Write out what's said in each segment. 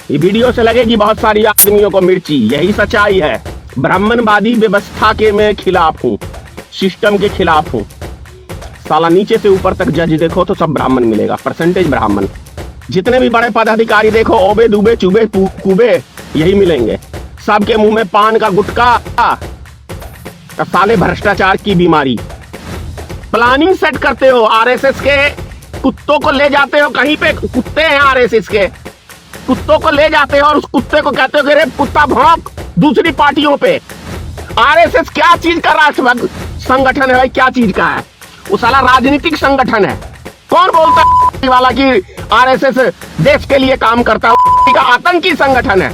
ये वीडियो से लगेगी बहुत सारी आदमियों को मिर्ची, यही सच्चाई है। ब्राह्मणवादी व्यवस्था के मैं खिलाफ हूँ, सिस्टम के खिलाफ हूँ। साला नीचे से ऊपर तक जज देखो तो सब ब्राह्मण मिलेगा, परसेंटेज ब्राह्मण। जितने भी बड़े पदाधिकारी देखो, ओबे दुबे चुबे कुबे यही मिलेंगे। सबके मुंह में पान का गुटखा, साले भ्रष्टाचार की बीमारी। प्लानिंग सेट करते हो, आरएसएस के कुत्तों को ले जाते हो कहीं पे, कुत्ते हैं आरएसएस के, कुत्तों को ले जाते हो और उस कुत्ते को कहते हो कि रे कुत्ता भौंक दूसरी पार्टियों पे। आरएसएस क्या चीज का राष्ट्र संगठन है भाई, क्या चीज का है? वो साला राजनीतिक संगठन है। कौन बोलता है वाला कि आरएसएस देश के लिए काम करता है? का आतंकी संगठन है,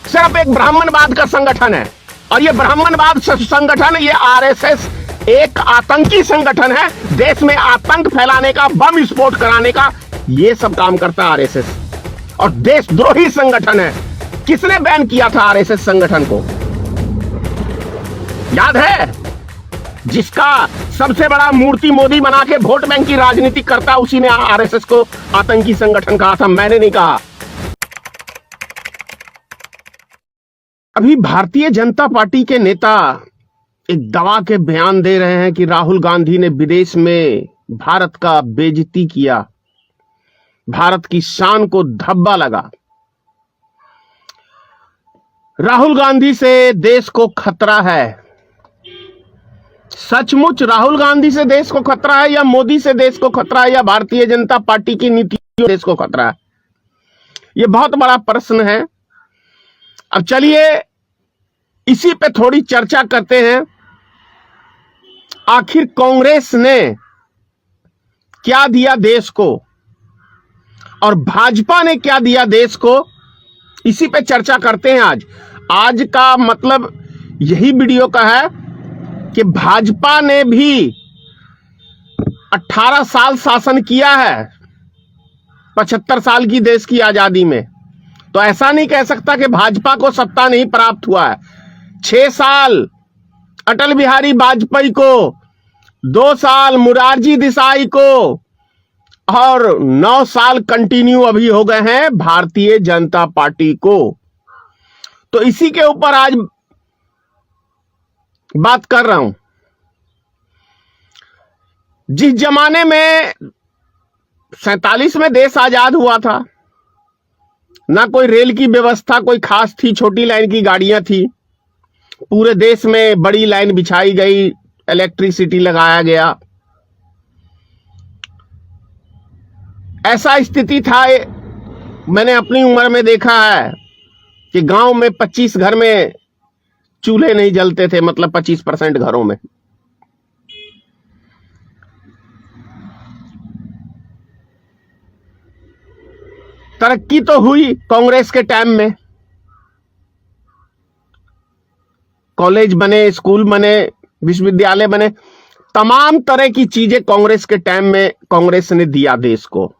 सिर्फ एक ब्राह्मणवाद का संगठन है। और ये ब्राह्मणवाद संगठन, ये आरएसएस एक आतंकी संगठन है। देश में आतंक फैलाने का, बम विस्फोट कराने का ये सब काम करता है आरएसएस। और देशद्रोही संगठन है। किसने बैन किया था आरएसएस संगठन को? याद है? जिसका सबसे बड़ा मूर्ति मोदी बना के वोट बैंक की राजनीति करता, उसी ने आरएसएस को आतंकी संगठन कहा था, मैंने नहीं कहा। अभी भारतीय जनता पार्टी के नेता एक दवा के बयान दे रहे हैं कि राहुल गांधी ने विदेश में भारत का बेइज्जती किया, भारत की शान को धब्बा लगा। राहुल गांधी से देश को खतरा है। सचमुच राहुल गांधी से देश को खतरा है, या मोदी से देश को खतरा है, या भारतीय जनता पार्टी की नीतियों से देश को खतरा है? यह बहुत बड़ा प्रश्न है। अब चलिए इसी पे थोड़ी चर्चा करते हैं। आखिर कांग्रेस ने क्या दिया देश को और भाजपा ने क्या दिया देश को, इसी पे चर्चा करते हैं आज का मतलब यही वीडियो का है कि भाजपा ने भी 18 साल शासन किया है 75 साल की देश की आजादी में। तो ऐसा नहीं कह सकता कि भाजपा को सत्ता नहीं प्राप्त हुआ है। 6 साल अटल बिहारी वाजपेयी को, 2 साल मुरारजी देसाई को और 9 साल कंटिन्यू अभी हो गए हैं भारतीय जनता पार्टी को। तो इसी के ऊपर आज बात कर रहा हूं। जिस जमाने में 47 में देश आजाद हुआ था, ना कोई रेल की व्यवस्था कोई खास थी, छोटी लाइन की गाड़ियां थी, पूरे देश में बड़ी लाइन बिछाई गई, इलेक्ट्रिसिटी लगाया गया। ऐसा स्थिति था, मैंने अपनी उम्र में देखा है कि गांव में 25 घर में चूल्हे नहीं जलते थे, मतलब 25% घरों में। तरक्की तो हुई कांग्रेस के टाइम में, कॉलेज बने, स्कूल बने, विश्वविद्यालय बने, तमाम तरह की चीजें कांग्रेस के टाइम में कांग्रेस ने दिया देश को।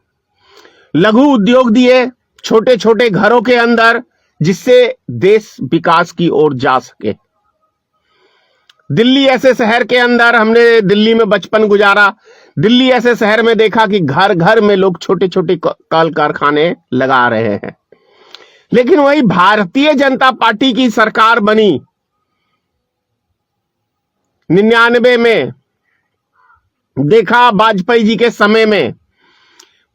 लघु उद्योग दिए छोटे छोटे घरों के अंदर, जिससे देश विकास की ओर जा सके। दिल्ली ऐसे शहर के अंदर, हमने दिल्ली में बचपन गुजारा, दिल्ली ऐसे शहर में देखा कि घर घर में लोग छोटे छोटे कल कारखाने लगा रहे हैं। लेकिन वही भारतीय जनता पार्टी की सरकार बनी 99 में, देखा वाजपेयी जी के समय में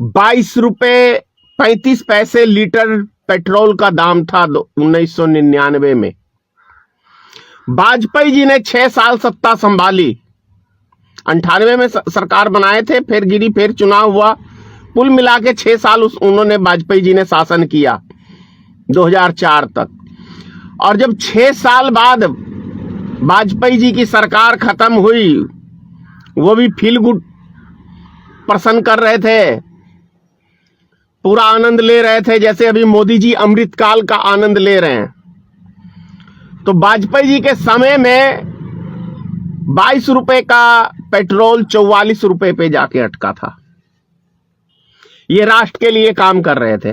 22 रुपए 35 पैसे लीटर पेट्रोल का दाम था 1999 में। वाजपेयी जी ने 6 साल सत्ता संभाली, 98 में सरकार बनाए थे, फिर गिरी, फिर चुनाव हुआ, कुल मिला के 6 साल उन्होंने वाजपेयी जी ने शासन किया 2004 तक। और जब 6 साल बाद वाजपेयी जी की सरकार खत्म हुई, वो भी फील गुड प्रसन्न कर रहे थे, पूरा आनंद ले रहे थे, जैसे अभी मोदी जी अमृतकाल का आनंद ले रहे हैं। तो वाजपेयी जी के समय में 22 रुपए का पेट्रोल 44 रुपए पे जाके अटका था। ये राष्ट्र के लिए काम कर रहे थे।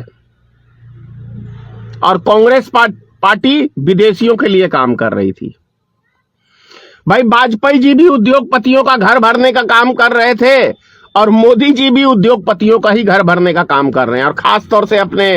और कांग्रेस पार्टी विदेशियों के लिए काम कर रही थी। भाई वाजपेयी जी भी उद्योगपतियों का घर भरने का काम कर रहे थे और मोदी जी भी उद्योगपतियों का ही घर भरने का काम कर रहे हैं। और खास तौर से अपने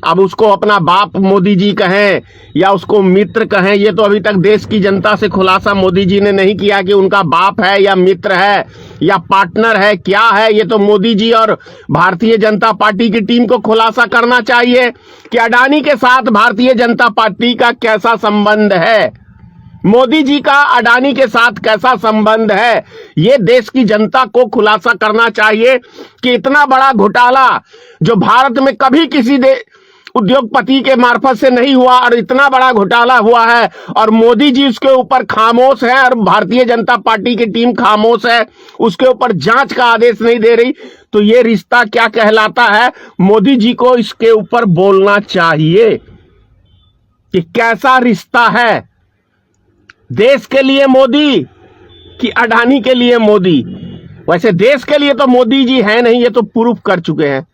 अब उसको अपना बाप मोदी जी कहें या उसको मित्र कहें, ये तो अभी तक देश की जनता से खुलासा मोदी जी ने नहीं किया कि उनका बाप है या मित्र है या पार्टनर है, क्या है। ये तो मोदी जी और भारतीय जनता पार्टी की टीम को खुलासा करना चाहिए कि अडानी के साथ भारतीय जनता पार्टी का कैसा संबंध है, मोदी जी का अडानी के साथ कैसा संबंध है। ये देश की जनता को खुलासा करना चाहिए कि इतना बड़ा घोटाला जो भारत में कभी किसी उद्योगपति के मार्फत से नहीं हुआ और इतना बड़ा घोटाला हुआ है और मोदी जी उसके ऊपर खामोश है और भारतीय जनता पार्टी की टीम खामोश है, उसके ऊपर जांच का आदेश नहीं दे रही, तो ये रिश्ता क्या कहलाता है। मोदी जी को इसके ऊपर बोलना चाहिए कि कैसा रिश्ता है, देश के लिए मोदी कि अडानी के लिए मोदी। वैसे देश के लिए तो मोदी जी है नहीं, ये तो प्रूफ कर चुके हैं।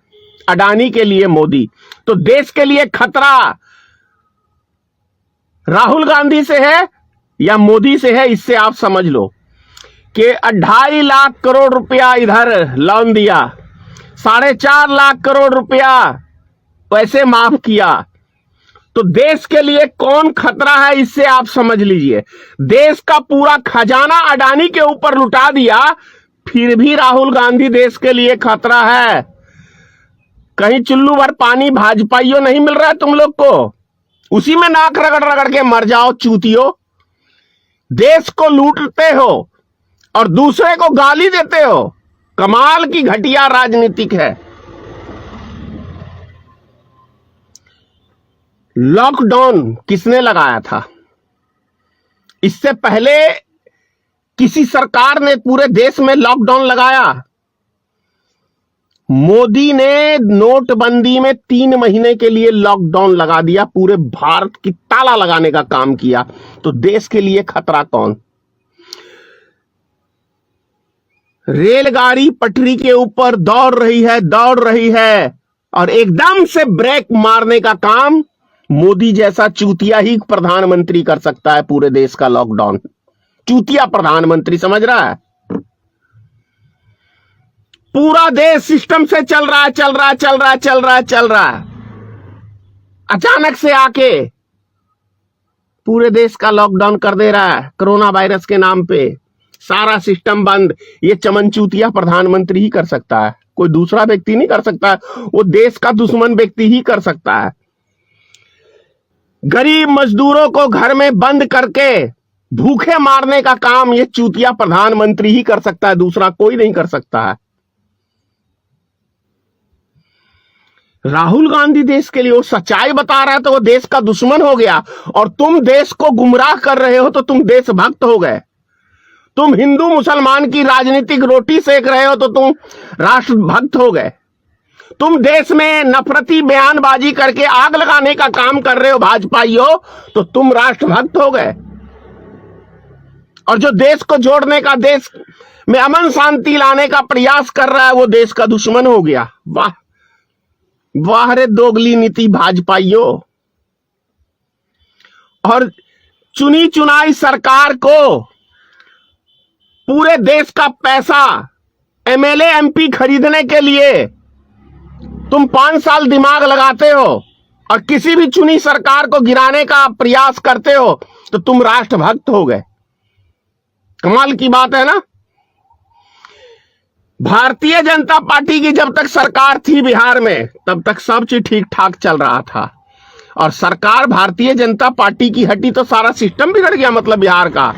अडानी के लिए मोदी, तो देश के लिए खतरा राहुल गांधी से है या मोदी से है, इससे आप समझ लो कि 2.5 लाख करोड़ रुपया इधर लोन दिया, 4.5 लाख करोड़ रुपया पैसे माफ किया, तो देश के लिए कौन खतरा है, इससे आप समझ लीजिए। देश का पूरा खजाना अडानी के ऊपर लुटा दिया, फिर भी राहुल गांधी देश के लिए खतरा है। कहीं चुल्लू भर पानी भाजपाइयों नहीं मिल रहा है तुम लोग को, उसी में नाक रगड़ रगड़ के मर जाओ चूतियों। देश को लूटते हो और दूसरे को गाली देते हो, कमाल की घटिया राजनीतिक है। लॉकडाउन किसने लगाया था? इससे पहले किसी सरकार ने पूरे देश में लॉकडाउन लगाया? मोदी ने नोटबंदी में 3 महीने के लिए लॉकडाउन लगा दिया, पूरे भारत की ताला लगाने का काम किया। तो देश के लिए खतरा कौन? रेलगाड़ी पटरी के ऊपर दौड़ रही है और एकदम से ब्रेक मारने का काम मोदी जैसा चूतिया ही प्रधानमंत्री कर सकता है। पूरे देश का लॉकडाउन चूतिया प्रधानमंत्री, समझ रहा है? पूरा देश सिस्टम से चल रहा है, अचानक से आके पूरे देश का लॉकडाउन कर दे रहा है कोरोना वायरस के नाम पे, सारा सिस्टम बंद। ये चमनचूतिया प्रधानमंत्री ही कर सकता है, कोई दूसरा व्यक्ति नहीं कर सकता है, वो देश का दुश्मन व्यक्ति ही कर सकता है। गरीब मजदूरों को घर में बंद करके भूखे मारने का काम ये चूतिया प्रधानमंत्री ही कर सकता है, दूसरा कोई नहीं कर सकता है। राहुल गांधी देश के लिए वो सच्चाई बता रहा है तो वो देश का दुश्मन हो गया, और तुम देश को गुमराह कर रहे हो तो तुम देशभक्त हो गए। तुम हिंदू मुसलमान की राजनीतिक रोटी सेक रहे हो तो तुम राष्ट्रभक्त हो गए। तुम देश में नफरती बयानबाजी करके आग लगाने का काम कर रहे हो भाजपाइयों, तो तुम राष्ट्रभक्त हो गए। और जो देश को जोड़ने का, देश में अमन शांति लाने का प्रयास कर रहा है, वो देश का दुश्मन हो गया। वाह वाह रे दोगली नीति भाजपाइयों। और चुनी चुनाई सरकार को पूरे देश का पैसा एमएलए एमपी खरीदने के लिए तुम 5 साल दिमाग लगाते हो और किसी भी चुनी सरकार को गिराने का प्रयास करते हो, तो तुम राष्ट्रभक्त हो गए। कमाल की बात है ना। भारतीय जनता पार्टी की जब तक सरकार थी बिहार में, तब तक सब चीज ठीक ठाक चल रहा था, और सरकार भारतीय जनता पार्टी की हटी तो सारा सिस्टम बिगड़ गया, मतलब बिहार का।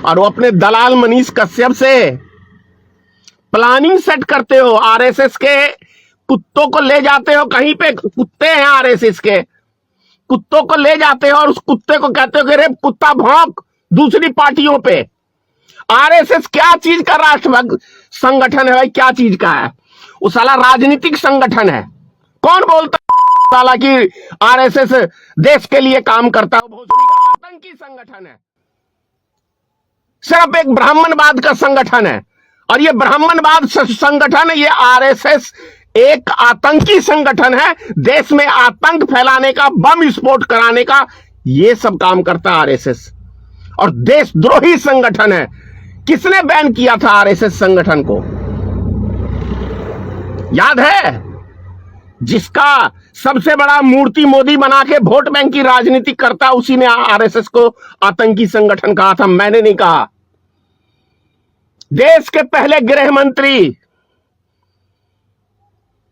और वो अपने दलाल मनीष कश्यप से प्लानिंग सेट करते हो, आरएसएस के कुत्तों को ले जाते हो, कहीं पे कुत्ते हैं आरएसएस के, कुत्तों को ले जाते हो और उस कुत्ते को कहते हो कि रे कुत्ता भौंक दूसरी पार्टियों पे। आरएसएस क्या चीज का राष्ट्रभक्त संगठन है भाई, क्या चीज का है? वो साला राजनीतिक संगठन है। कौन बोलता है साला कि आरएसएस देश के लिए काम करता है? भोसड़ी का आतंकी संगठन है, सिर्फ एक ब्राह्मणवाद का संगठन है। और ये ब्राह्मणवाद संगठन है, ये आरएसएस एक आतंकी संगठन है, देश में आतंक फैलाने का, बम विस्फोट कराने का, ये सब काम करता है आरएसएस। और देशद्रोही संगठन है। किसने बैन किया था आरएसएस संगठन को? याद है? जिसका सबसे बड़ा मूर्ति मोदी बना के वोट बैंक की राजनीति करता, उसी ने आरएसएस को आतंकी संगठन कहा था, मैंने नहीं कहा। देश के पहले गृह मंत्री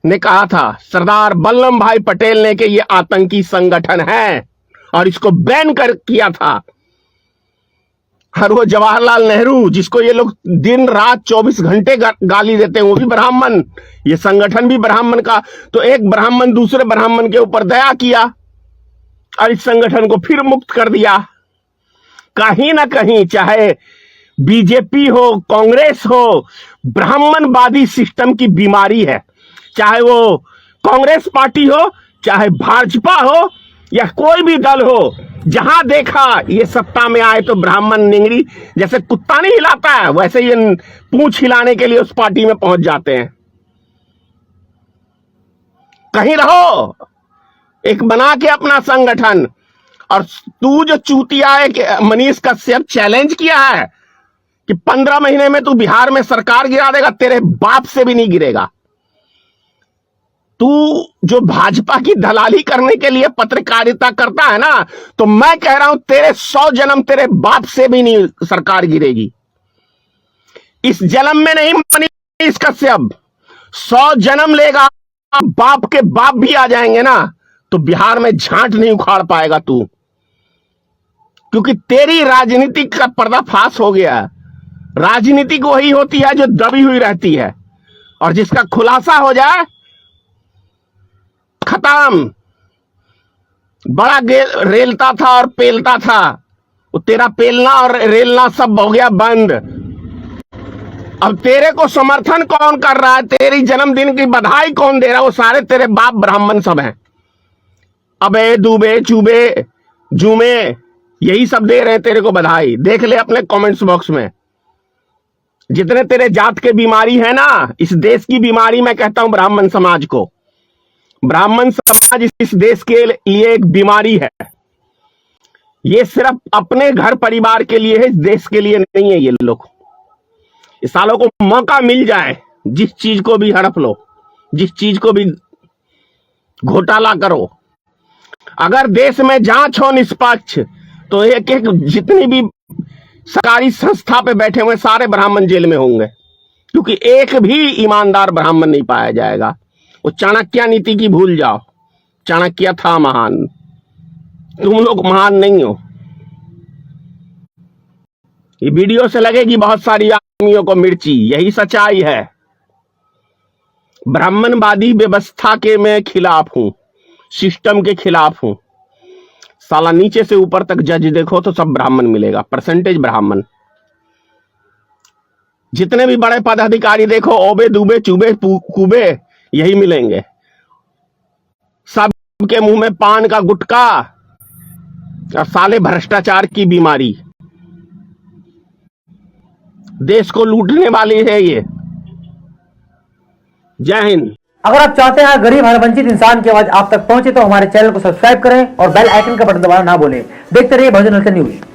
ने कहा था, सरदार वल्लभ भाई पटेल ने, कि ये आतंकी संगठन है और इसको बैन कर किया था। और वो जवाहरलाल नेहरू, जिसको ये लोग दिन रात 24 घंटे गाली देते हैं, वो भी ब्राह्मण, ये संगठन भी ब्राह्मण का। तो एक ब्राह्मण दूसरे ब्राह्मण के ऊपर दया किया और इस संगठन को फिर मुक्त कर दिया। कहीं ना कहीं, चाहे बीजेपी हो, कांग्रेस हो, ब्राह्मणवादी सिस्टम की बीमारी है। चाहे वो कांग्रेस पार्टी हो, चाहे भाजपा हो, या कोई भी दल हो, जहां देखा ये सत्ता में आए तो ब्राह्मण निंगड़ी जैसे कुत्ता नहीं हिलाता है, वैसे ये पूंछ हिलाने के लिए उस पार्टी में पहुंच जाते हैं। कहीं रहो, एक बना के अपना संगठन। और तू जो चूतिया है कि मनीष कश्यप चैलेंज किया है कि 15 महीने में तू बिहार में सरकार गिरा देगा, तेरे बाप से भी नहीं गिरेगा। तू जो भाजपा की दलाली करने के लिए पत्रकारिता करता है ना, तो मैं कह रहा हूं तेरे 100 जन्म तेरे बाप से भी नहीं सरकार गिरेगी। इस जन्म में नहीं मनीष कश्यप, 100 जन्म लेगा, बाप के बाप भी आ जाएंगे ना, तो बिहार में झांट नहीं उखाड़ पाएगा तू, क्योंकि तेरी राजनीति का पर्दाफाश हो गया। राजनीति वही होती है जो दबी हुई रहती है, और जिसका खुलासा हो जाए खत्म। बड़ा रेलता था और पेलता था, वो तेरा पेलना और रेलना सब हो गया बंद। अब तेरे को समर्थन कौन कर रहा है, तेरी जन्मदिन की बधाई कौन दे रहा है? वो सारे तेरे बाप ब्राह्मण सब हैं। अबे दूबे चूबे जूमे यही सब दे रहे हैं तेरे को बधाई। देख ले अपने कमेंट्स बॉक्स में, जितने तेरे जात के बीमारी है ना, इस देश की बीमारी मैं कहता हूं ब्राह्मण समाज को। ब्राह्मण समाज इस देश के लिए एक बीमारी है। ये सिर्फ अपने घर परिवार के लिए है, इस देश के लिए नहीं है। ये लोग, इस सालों को मौका मिल जाए, जिस चीज को भी हड़प लो, जिस चीज को भी घोटाला करो। अगर देश में जांच हो निष्पक्ष, तो एक एक जितनी भी सरकारी संस्था पे बैठे हुए सारे ब्राह्मण जेल में होंगे, क्योंकि एक भी ईमानदार ब्राह्मण नहीं पाया जाएगा। वो चाणक्य नीति की भूल जाओ, चाणक्य था महान, तुम लोग महान नहीं हो। ये वीडियो से लगेगी बहुत सारी आदमियों को मिर्ची, यही सच्चाई है। ब्राह्मणवादी व्यवस्था के मैं खिलाफ हूं, सिस्टम के खिलाफ हूं। साला नीचे से ऊपर तक जज देखो तो सब ब्राह्मण मिलेगा, परसेंटेज ब्राह्मण। जितने भी बड़े पदाधिकारी देखो, ओबे दूबे चूबे कूबे यही मिलेंगे। सब के मुंह में पान का गुटखा और साले भ्रष्टाचार की बीमारी। देश को लूटने वाली है ये। जय हिंद। अगर आप चाहते हैं गरीब हर वंचित इंसान की आवाज आप तक पहुंचे, तो हमारे चैनल को सब्सक्राइब करें और बेल आइकन का बटन दबाना ना भूलें। देखते रहिए भोजन न्यूज।